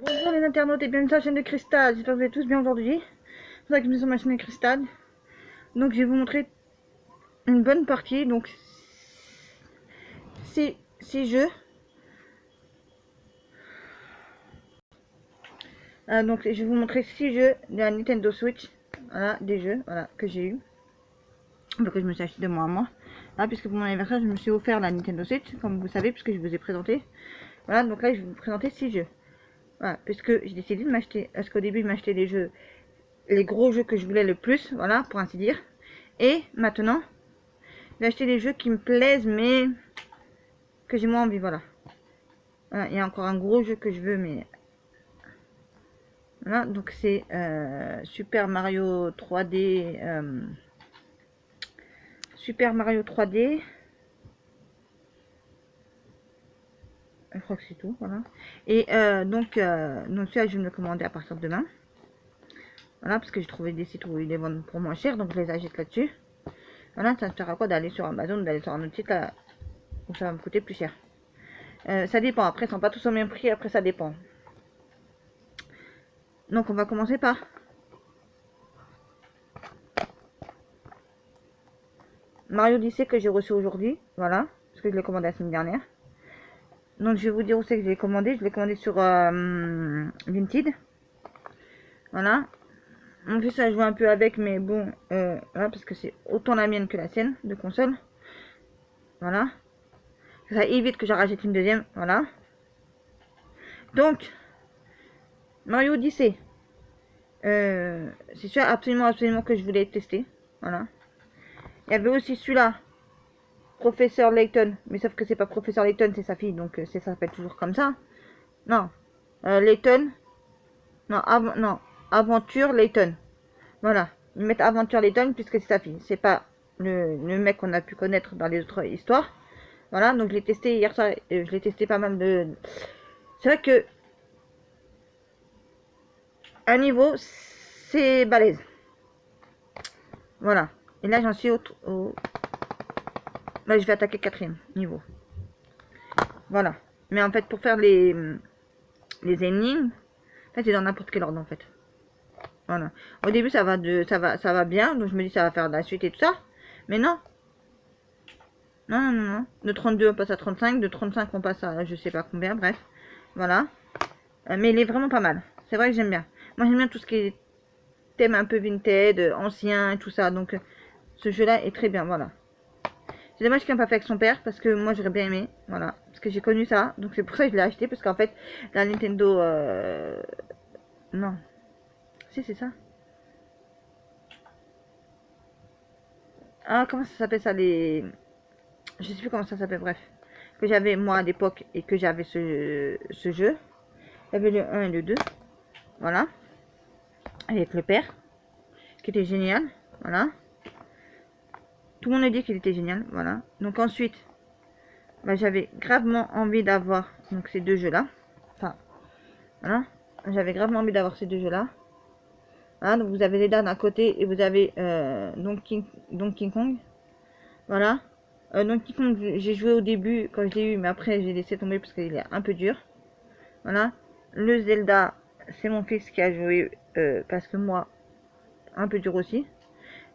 Bonjour les internautes et bienvenue sur la chaîne de Cristal. J'espère que vous allez tous bien aujourd'hui. C'est pour ça que je suis sur ma chaîne de Cristal. Donc je vais vous montrer une bonne partie. Donc 6 jeux. Donc je vais vous montrer 6 jeux de la Nintendo Switch. Voilà, des jeux voilà, que j'ai eu. Que je me suis acheté de moi à moi. Là, puisque pour mon anniversaire, je me suis offert la Nintendo Switch, comme vous savez, puisque je vous ai présenté. Voilà, donc là je vais vous présenter 6 jeux. Voilà, puisque j'ai décidé de m'acheter. Parce qu'au début, je m'achetais les jeux, les gros jeux que je voulais le plus, voilà, pour ainsi dire. Et maintenant, j'ai acheté des jeux qui me plaisent, mais que j'ai moins envie, voilà. Voilà, il y a encore un gros jeu que je veux, mais... Voilà, donc c'est Super Mario 3D... Super Mario 3D. Je crois que c'est tout, voilà. Et donc celui-là, je vais me le commander à partir de demain. Voilà, parce que j'ai trouvé des sites où ils les vendent pour moins cher, donc je les achète là-dessus. Voilà, ça ne sert à quoi d'aller sur Amazon, d'aller sur un autre site là, où ça va me coûter plus cher. Ça dépend, après, ils sont pas tous au même prix, après ça dépend. Donc on va commencer par Mario Odyssey que j'ai reçu aujourd'hui, voilà, parce que je l'ai commandé la semaine dernière. Donc je vais vous dire où c'est que je l'ai commandé. Je l'ai commandé sur Vinted. Voilà. Mon fils a joué un peu avec, mais bon, voilà, parce que c'est autant la mienne que la sienne de console. Voilà. Ça évite que j'en rachète une deuxième, voilà. Donc, Mario Odyssey. C'est sûr absolument que je voulais tester. Voilà. Il y avait aussi celui-là. Professeur Layton. Mais sauf que c'est pas Professeur Layton, c'est sa fille. Donc ça s'appelle toujours comme ça. Non. Layton. Non, non. Aventure Layton. Voilà. Ils mettent Aventure Layton puisque c'est sa fille. C'est pas le mec qu'on a pu connaître dans les autres histoires. Voilà. Donc je l'ai testé hier soir. Je l'ai testé pas mal de... C'est vrai que... à niveau, c'est balèze. Voilà. Et là, j'en suis au... Là, je vais attaquer 4e niveau. Voilà. Mais en fait, pour faire les énigmes, en fait, c'est dans n'importe quel ordre, en fait. Voilà. Au début, ça va bien. Donc, je me dis, ça va faire de la suite et tout ça. Mais non. Non. De 32, on passe à 35. De 35, on passe à je sais pas combien. Bref. Voilà. Mais il est vraiment pas mal. C'est vrai que j'aime bien. Moi, j'aime bien tout ce qui est thème un peu vintage, ancien et tout ça. Donc, ce jeu-là est très bien. Voilà. C'est dommage qu'il n'a pas fait avec son père, parce que moi j'aurais bien aimé, voilà, parce que j'ai connu ça, donc c'est pour ça que je l'ai acheté, parce qu'en fait, la Nintendo, non, si c'est ça. Ah, comment ça s'appelle ça, les, je sais plus comment ça s'appelle, bref, que j'avais moi à l'époque, et que j'avais ce jeu, j'avais le 1 et le 2, voilà, avec le père, qui était génial, voilà. Tout le monde a dit qu'il était génial, voilà. Donc ensuite, bah, j'avais gravement envie d'avoir donc ces deux jeux-là. Enfin, voilà. J'avais gravement envie d'avoir ces deux jeux-là. Voilà, donc vous avez les dates d'un côté et vous avez Donkey Kong. Voilà. Donkey Kong, j'ai joué au début quand je l'ai eu, mais après j'ai laissé tomber parce qu'il est un peu dur. Voilà. Le Zelda, c'est mon fils qui a joué parce que moi, un peu dur aussi.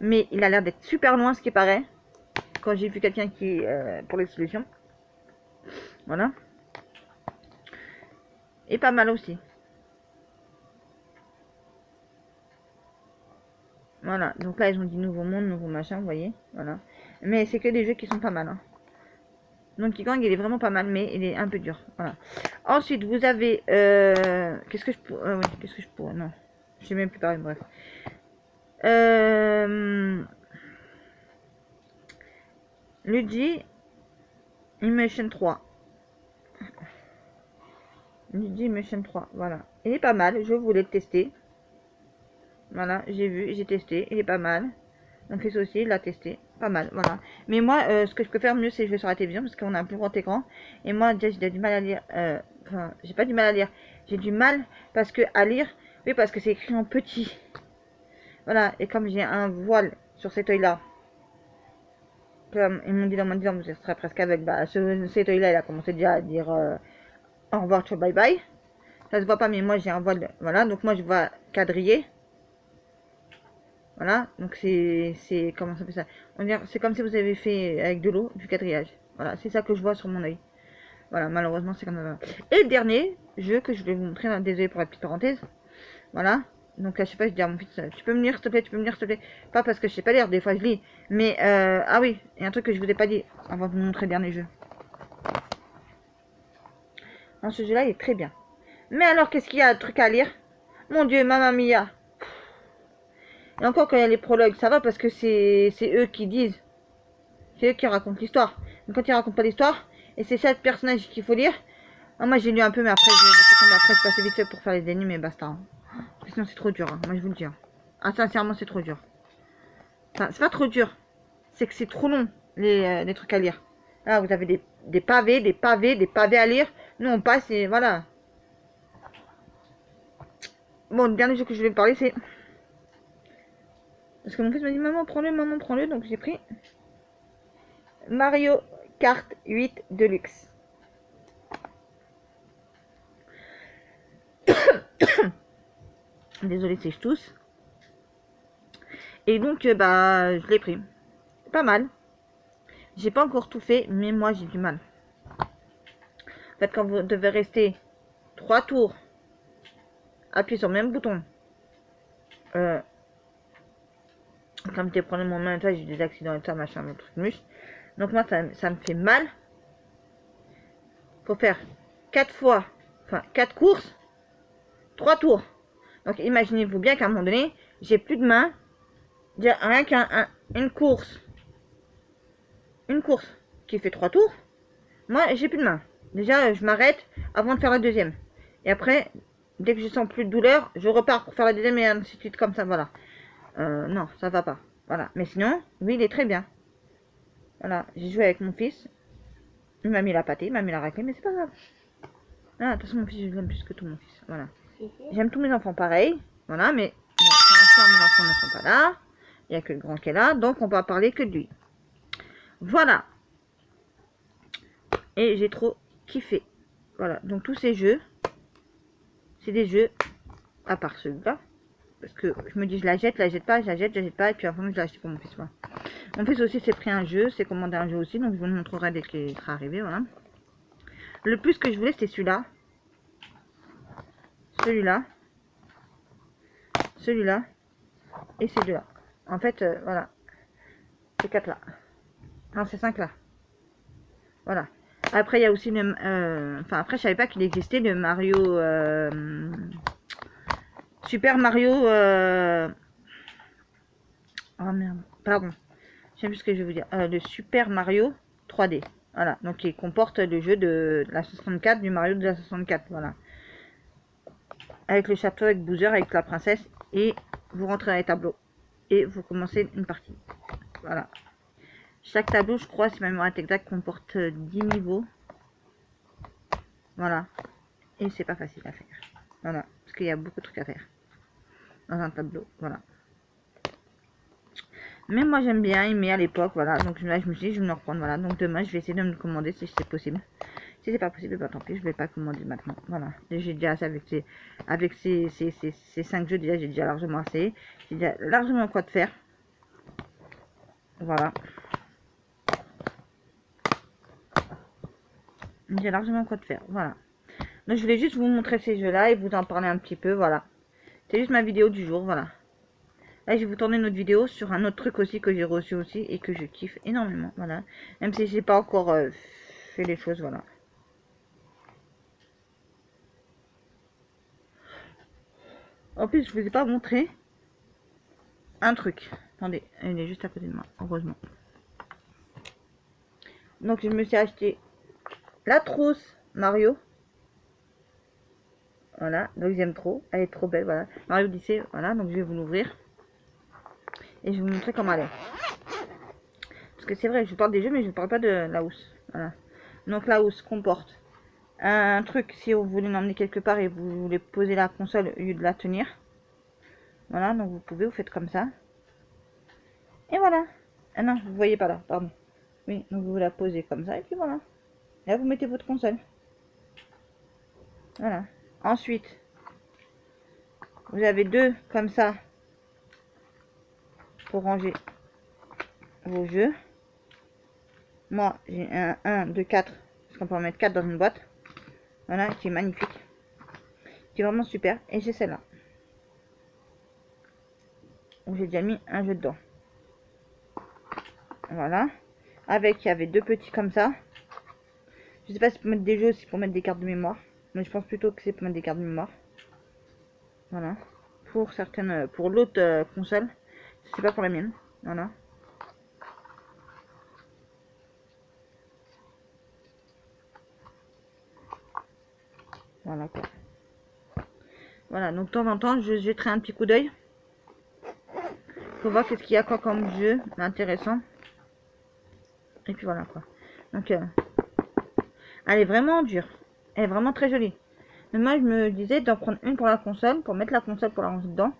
Mais il a l'air d'être super loin, ce qui paraît. Quand j'ai vu quelqu'un qui pour les solutions. Voilà. Et pas mal aussi. Voilà. Donc là, ils ont dit nouveau monde, nouveau machin, vous voyez. Voilà. Mais c'est que des jeux qui sont pas mal. Hein. Donkey Kong, il est vraiment pas mal, mais il est un peu dur. Voilà. Ensuite, vous avez... qu'est-ce que je pourrais... oui, qu'est-ce que je pourrais... Non. Je sais même plus parler, bref. Luigi Immersion 3. Luigi Immersion 3, voilà. Il est pas mal, je voulais le tester. Voilà, j'ai vu, j'ai testé, il est pas mal. Mon fils aussi, il l'a testé, pas mal, voilà. Mais moi, ce que je peux faire mieux, c'est jouer sur la télévision, parce qu'on a un plus grand écran. Et moi, déjà, j'ai du mal à lire, enfin, j'ai pas du mal à lire. J'ai du mal, parce que, à lire, oui, parce que c'est écrit en petit. Voilà, et comme j'ai un voile sur cet œil-là, comme ils m'ont dit dans mon disant, vous serez presque aveugle, bah, cet œil-là, il a commencé déjà à dire au revoir, ciao, bye bye. Ça se voit pas, mais moi j'ai un voile. Voilà, donc moi je vois quadrillé. Voilà, donc c'est comment ça fait ça? On dirait, c'est comme si vous avez fait avec de l'eau du quadrillage. Voilà, c'est ça que je vois sur mon œil. Voilà, malheureusement c'est comme ça. Et le dernier jeu que je vais vous montrer, hein, désolé pour la petite parenthèse. Voilà, donc je sais pas, je dis à mon fils, tu peux me lire s'il te plaît, tu peux me lire s'il te plaît. Pas parce que je sais pas lire, des fois je lis. Mais ah oui, il y a un truc que je vous ai pas dit avant de vous montrer le dernier jeu. Dans ce jeu-là, il est très bien. Mais alors, qu'est-ce qu'il y a de truc à lire? Mon Dieu, Mamma Mia. Et encore, quand il y a les prologues, ça va parce que c'est eux qui disent. C'est eux qui racontent l'histoire. Mais quand ils racontent pas l'histoire, et c'est 7 personnages qu'il faut lire. Ah, moi, j'ai lu un peu, mais après, je passais vite fait pour faire les ennemis, mais basta. Hein. Sinon, c'est trop dur. Hein. Moi, je vous le dis. Hein. Ah, sincèrement, c'est trop dur. Enfin, c'est pas trop dur. C'est que c'est trop long, les trucs à lire. Là, vous avez des pavés, des pavés, des pavés à lire. Nous, on passe et voilà. Bon, le dernier jeu que je vais parler, c'est... Parce que mon fils m'a dit, maman, prends-le. Donc, j'ai pris Mario Kart 8 Deluxe. Désolé si je tousse. Et donc, bah, je l'ai pris. Pas mal. J'ai pas encore tout fait, mais moi, j'ai du mal. En fait, quand vous devez rester 3 tours, appuyer sur le même bouton. Comme tu prenais mon main, j'ai des accidents et ça, machin, le truc mus. Donc moi, ça me fait mal. Faut faire 4 fois, enfin 4 courses, 3 tours. Donc imaginez-vous bien qu'à un moment donné, j'ai plus de main. Rien qu'une course. Une course qui fait 3 tours. Moi, j'ai plus de main. Déjà, je m'arrête avant de faire la deuxième. Et après, dès que je sens plus de douleur, je repars pour faire la deuxième et ainsi de suite comme ça, voilà. Non, ça va pas. Voilà. Mais sinon, oui, il est très bien. Voilà, j'ai joué avec mon fils. Il m'a mis la pâtée, il m'a mis la raclée, mais c'est pas grave. Ah, de toute façon, mon fils, je l'aime plus que tout mon fils. Voilà. J'aime tous mes enfants pareil. Voilà, mais bon, pour l'instant, mes enfants ne sont pas là. Il n'y a que le grand qui est là, donc on va parler que de lui. Voilà. Et j'ai trop kiffé. Voilà, donc tous ces jeux, c'est des jeux, à part celui-là. Parce que je me dis, je la jette pas, je la jette pas, et puis avant, je l'ai acheté pour mon fils. Voilà. Mon fils aussi s'est pris un jeu, s'est commandé un jeu aussi, donc je vous le montrerai dès qu'il sera arrivé, voilà. Le plus que je voulais, c'était celui-là. Celui-là. Celui-là. Et ces deux-là. En fait, voilà. Ces 4 là. Non, ces 5 là. Voilà. Après, il y a aussi le... Enfin, après, je savais pas qu'il existait le Mario... Super Mario... Oh merde. Pardon. Je sais plus ce que je veux vous dire. Le Super Mario 3D. Voilà. Donc, il comporte le jeu de la 64, du Mario de la 64. Voilà. Avec le château, avec Bowser, avec la princesse. Et vous rentrez dans les tableaux. Et vous commencez une partie. Voilà. Chaque tableau, je crois, si ma mémoire est exacte, comporte 10 niveaux. Voilà. Et c'est pas facile à faire. Voilà. Parce qu'il y a beaucoup de trucs à faire. Dans un tableau. Voilà. Mais moi, j'aime bien aimer à l'époque. Voilà. Donc là, je me suis dit, je vais me le reprendre. Voilà. Donc demain, je vais essayer de me le commander si c'est possible. Si c'est pas possible, bah tant pis, je vais pas commander maintenant. Voilà. J'ai déjà assez avec ces 5 jeux. Déjà, j'ai déjà largement assez. J'ai déjà largement quoi de faire. Voilà. J'ai largement quoi de faire. Voilà. Donc je voulais juste vous montrer ces jeux-là et vous en parler un petit peu. Voilà. C'est juste ma vidéo du jour. Voilà. Là, je vais vous tourner une autre vidéo sur un autre truc aussi que j'ai reçu aussi et que je kiffe énormément. Voilà. Même si j'ai pas encore fait les choses. Voilà. En plus, je vous ai pas montré un truc. Attendez, il est juste à côté de moi. Heureusement. Donc je me suis acheté la trousse Mario. Voilà, donc j'aime trop. Elle est trop belle, voilà. Mario Odyssey, voilà, donc je vais vous l'ouvrir. Et je vais vous montrer comment elle est. Parce que c'est vrai, je parle des jeux, mais je ne parle pas de la housse. Voilà. Donc la housse comporte un truc, si vous voulez l'emmener quelque part et vous voulez poser la console au lieu de la tenir. Voilà, donc vous pouvez, vous faites comme ça. Et voilà. Ah non, vous voyez pas là, pardon. Oui, donc vous la posez comme ça, et puis voilà. Là, vous mettez votre console. Voilà. Ensuite, vous avez deux comme ça pour ranger vos jeux. Moi, j'ai un 1, 2, 4. Parce qu'on peut en mettre 4 dans une boîte. Voilà, qui est magnifique. Qui est vraiment super. Et j'ai celle-là. Où j'ai déjà mis un jeu dedans. Voilà. Avec, il y avait deux petits comme ça. Je sais pas si c'est pour mettre des jeux, si c'est pour mettre des cartes de mémoire. Mais je pense plutôt que c'est pour mettre des cartes de mémoire. Voilà. Pour certaines, pour l'autre console. C'est pas pour la mienne. Voilà. Voilà quoi. Voilà, donc de temps en temps, je jetterai un petit coup d'œil. Pour voir qu'est-ce qu'il y a quoi comme jeu intéressant. Et puis voilà quoi. Donc, elle est vraiment dure. Elle est vraiment très jolie. Mais moi, je me disais d'en prendre une pour la console, pour mettre la console pour la ranger dedans.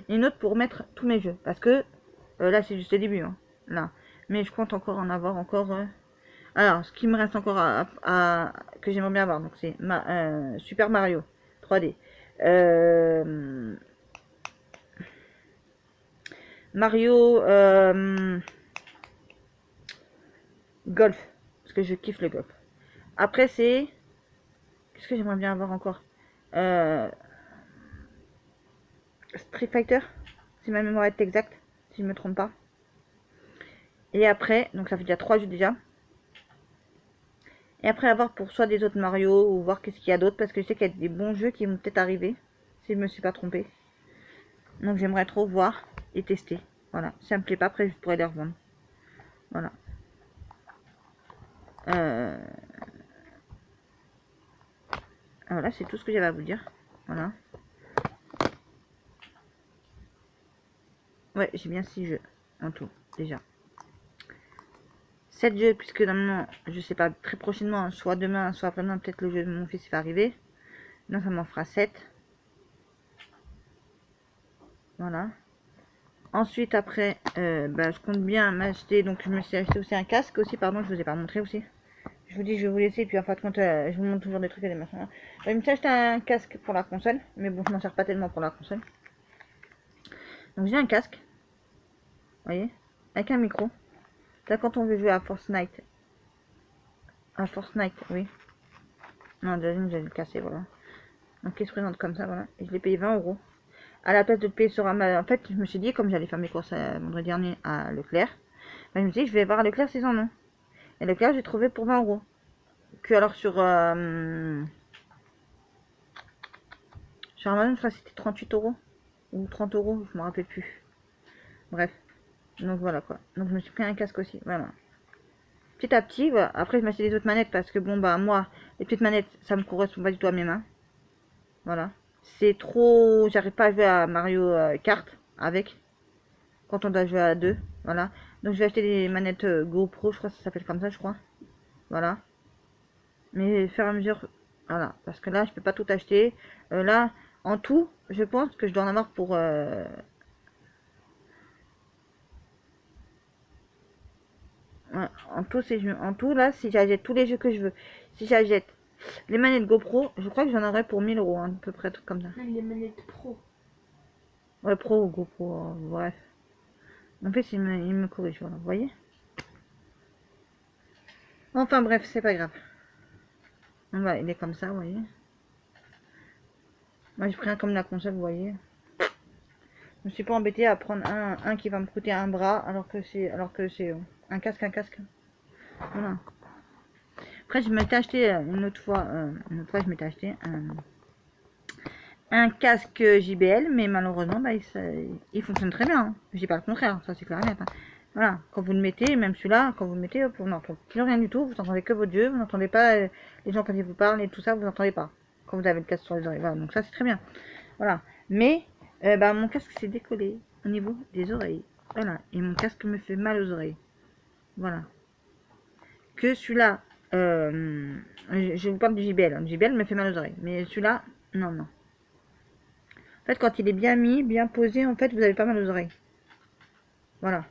Et une autre pour mettre tous mes jeux. Parce que, là, c'est juste le début. Hein, là. Mais je compte encore en avoir encore... Alors, ce qui me reste encore que j'aimerais bien avoir, donc c'est Super Mario 3D. Mario Golf. Parce que je kiffe le golf. Après, c'est... Qu'est-ce que j'aimerais bien avoir encore Street Fighter. Si ma mémoire est exacte. Si je ne me trompe pas. Et après, donc ça fait déjà 3 jeux déjà. Et après avoir pour soit des autres Mario ou voir qu'est-ce qu'il y a d'autre. Parce que je sais qu'il y a des bons jeux qui vont peut-être arriver. Si je me suis pas trompée. Donc j'aimerais trop voir et tester. Voilà. Si ça me plaît pas, après je pourrais les revendre. Voilà. Voilà, c'est tout ce que j'avais à vous dire. Voilà. Ouais, j'ai bien 6 jeux en tout, déjà. 7 jeux, puisque normalement, je sais pas, très prochainement, soit demain, soit après-demain, peut-être le jeu de mon fils va arriver. Donc ça m'en fera 7. Voilà. Ensuite, après, je compte bien m'acheter, donc je me suis acheté aussi un casque aussi, pardon, je vous ai pas montré aussi. Je vous dis, je vais vous laisser, puis en fin de compte, je vous montre toujours des trucs et des machins. Je me suis acheté un casque pour la console, mais bon, je m'en sers pas tellement pour la console. Donc j'ai un casque, vous voyez, avec un micro. Là, quand on veut jouer à Fortnite, oui. Non, déjà, j'allais le casser, voilà. Donc il se présente comme ça, voilà. Et je l'ai payé 20 €. À la place de le payer sur Amazon. En fait, je me suis dit, comme j'allais faire mes courses vendredi dernier à Leclerc, je me suis dit, je vais voir à Leclerc s'ils en ont. Et Leclerc, j'ai trouvé pour 20 €. Que alors sur Amazon, je crois que c'était 38 € ou 30 €, je me rappelle plus. Bref, donc voilà quoi. Donc je me suis pris un casque aussi, voilà. Petit à petit, voilà. Après je m'achète des autres manettes parce que bon bah moi, les petites manettes, ça me correspond pas du tout à mes mains. Voilà. C'est trop, j'arrive pas à jouer à Mario Kart avec. Quand on doit jouer à deux, voilà. Donc je vais acheter des manettes GoPro, je crois que ça s'appelle comme ça, je crois. Voilà. Mais faire à mesure, voilà. Parce que là, je peux pas tout acheter. Là, en tout, je pense que je dois en avoir pour... ouais, en tout, là, si j'achète tous les jeux que je veux, si j'achète les manettes GoPro, je crois que j'en aurai pour 1000 €, hein, à peu près, truc comme ça. Les manettes pro. Ouais, pro ou GoPro, bref. En fait, il me corrige, voilà, vous voyez. Enfin bref, c'est pas grave. Donc, voilà, il est comme ça, vous voyez. Moi, j'ai pris un comme la console, vous voyez. Je me suis pas embêté à prendre un qui va me coûter un bras, alors que c'est un casque. Voilà. Après, je m'étais acheté une autre fois, je m'étais acheté un casque JBL, mais malheureusement, bah, il fonctionne très bien. Hein. Je dis pas le contraire, ça c'est clair et net. Hein. Voilà, quand vous le mettez, même celui-là, quand vous le mettez, vous n'entendez plus rien du tout, vous n'entendez que votre jeu, vous n'entendez pas les gens quand ils vous parlent et tout ça, vous n'entendez pas. Quand vous avez le casque sur les oreilles, voilà, donc ça c'est très bien. Voilà, mais mon casque s'est décollé au niveau des oreilles. Voilà, et mon casque me fait mal aux oreilles. Voilà. Que celui-là, je vous parle du JBL, le JBL me fait mal aux oreilles, mais celui-là, non. En fait, quand il est bien mis, bien posé, en fait, vous avez pas mal aux oreilles. Voilà.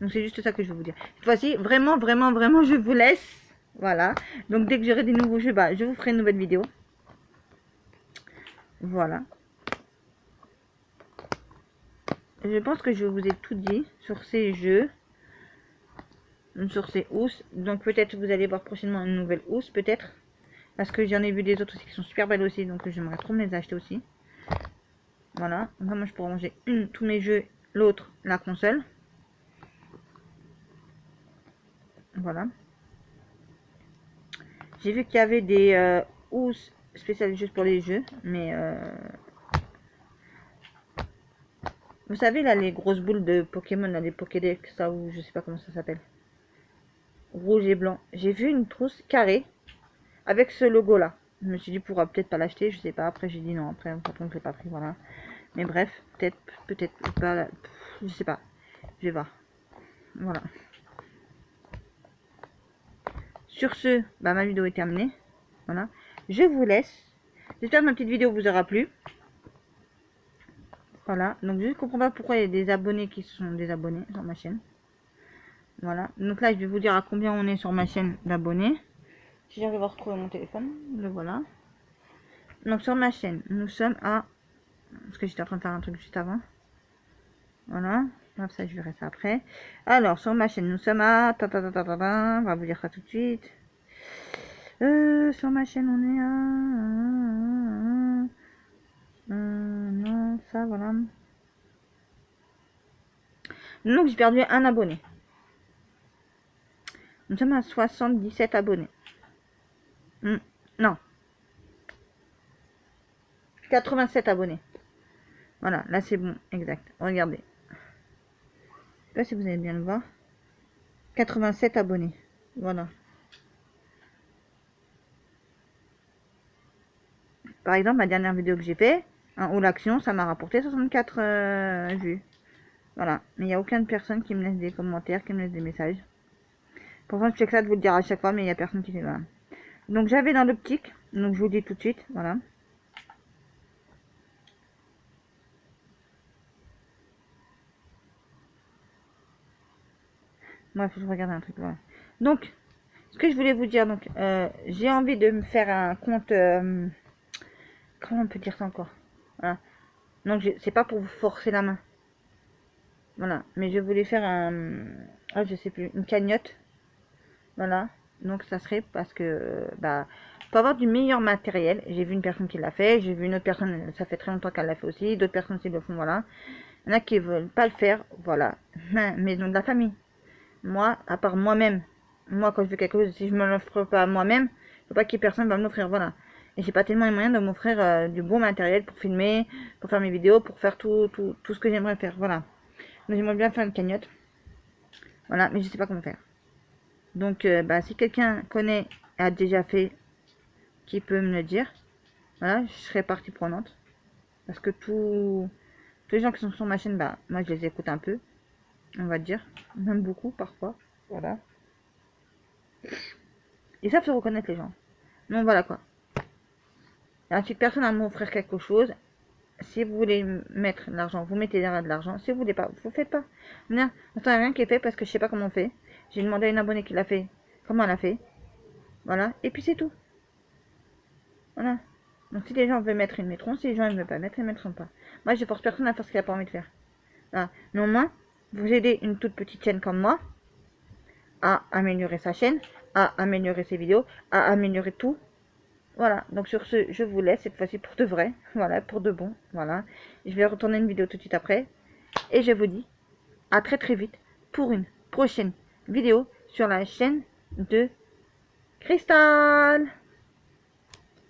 Donc, c'est juste ça que je veux vous dire. Cette fois-ci, vraiment, je vous laisse. Voilà. Donc, dès que j'aurai des nouveaux jeux, bah, je vous ferai une nouvelle vidéo. Voilà. Je pense que je vous ai tout dit sur ces jeux. Sur ces housses. Donc peut-être vous allez voir prochainement une nouvelle housse, peut-être. Parce que j'en ai vu des autres aussi qui sont super belles aussi. Donc j'aimerais trop me les acheter aussi. Voilà. Donc moi je pourrais ranger tous mes jeux, l'autre la console. Voilà. J'ai vu qu'il y avait des housses spéciales juste pour les jeux. Mais vous savez là les grosses boules de Pokémon, là, les Pokédex, ça ou je sais pas comment ça s'appelle. Rouge et blanc. J'ai vu une trousse carrée avec ce logo là. Je me suis dit pourra peut-être pas l'acheter, je sais pas. Après j'ai dit non, après par contre je l'ai pas pris, voilà. Mais bref, peut-être pas, je sais pas. Je vais voir. Voilà. Sur ce, bah, ma vidéo est terminée. Voilà. Je vous laisse. J'espère que ma petite vidéo vous aura plu. Voilà. Donc je ne comprends pas pourquoi il y a des abonnés qui sont désabonnés sur ma chaîne. Voilà. Donc là je vais vous dire à combien on est sur ma chaîne d'abonnés. Si j'arrive à retrouver mon téléphone, le voilà. Donc sur ma chaîne, nous sommes à... Parce que j'étais en train de faire un truc juste avant. Voilà. Comme ça, je verrai ça après. Alors, sur ma chaîne, nous sommes à... On va vous dire ça tout de suite. Sur ma chaîne, on est à... non, ça, voilà. Donc, j'ai perdu un abonné. Nous sommes à 77 abonnés. Non. 87 abonnés. Voilà, là, c'est bon. Exact. Regardez. Je sais pas si vous allez bien le voir. 87 abonnés. Voilà. Par exemple, ma dernière vidéo que j'ai fait, où l'action, ça m'a rapporté 64 vues. Voilà. Mais il n'y a aucune personne qui me laisse des commentaires, qui me laisse des messages. Pourtant, je fais que ça de vous le dire à chaque fois, mais il n'y a personne qui fait voilà. Donc, j'avais dans l'optique. Donc, je vous dis tout de suite. Voilà. Bref, je regarde un truc. Voilà. Donc, ce que je voulais vous dire, donc, j'ai envie de me faire un compte. Comment on peut dire ça encore? Voilà. Donc, c'est pas pour vous forcer la main. Voilà. Mais je voulais faire un. Ah, je sais plus. Une cagnotte. Voilà. Donc, ça serait parce que. Bah. Pour avoir du meilleur matériel. J'ai vu une personne qui l'a fait. J'ai vu une autre personne. Ça fait très longtemps qu'elle l'a fait aussi. D'autres personnes qui le font. Voilà. Il y en a qui veulent pas le faire. Voilà. Maison de la famille. Moi, à part moi-même. Moi, quand je veux quelque chose, si je me l'offre pas à moi-même, je veux pas que personne va me l'offrir. Voilà. Et j'ai pas tellement les moyens de m'offrir du bon matériel pour filmer, pour faire mes vidéos, pour faire tout ce que j'aimerais faire. Voilà. Donc j'aimerais bien faire une cagnotte. Voilà, mais je sais pas comment faire. Donc bah, si quelqu'un connaît, a déjà fait, qui peut me le dire, voilà, je serais partie prenante. Parce que tous les gens qui sont sur ma chaîne, bah moi je les écoute un peu, on va dire. Même beaucoup parfois. Voilà. Ils savent se reconnaître les gens. Donc voilà quoi. Si personne à m'offrir quelque chose, si vous voulez mettre de l'argent, vous mettez de l'argent. Si vous voulez pas, vous faites pas. Non, il n'y a rien qui est fait parce que je sais pas comment on fait. J'ai demandé à une abonnée qui l'a fait, comment elle a fait. Voilà, et puis c'est tout. Voilà. Donc si les gens veulent mettre, ils mettront. Si les gens ne veulent pas mettre, ils mettront pas. Moi, je force personne à faire ce qu'il a pas envie de faire. Voilà. Mais au moins, vous aidez une toute petite chaîne comme moi à améliorer sa chaîne, à améliorer ses vidéos, à améliorer tout. Voilà, donc sur ce, je vous laisse cette fois-ci pour de vrai, voilà, pour de bon, voilà. Je vais retourner une vidéo tout de suite après, et je vous dis à très très vite pour une prochaine vidéo sur la chaîne de Cristal.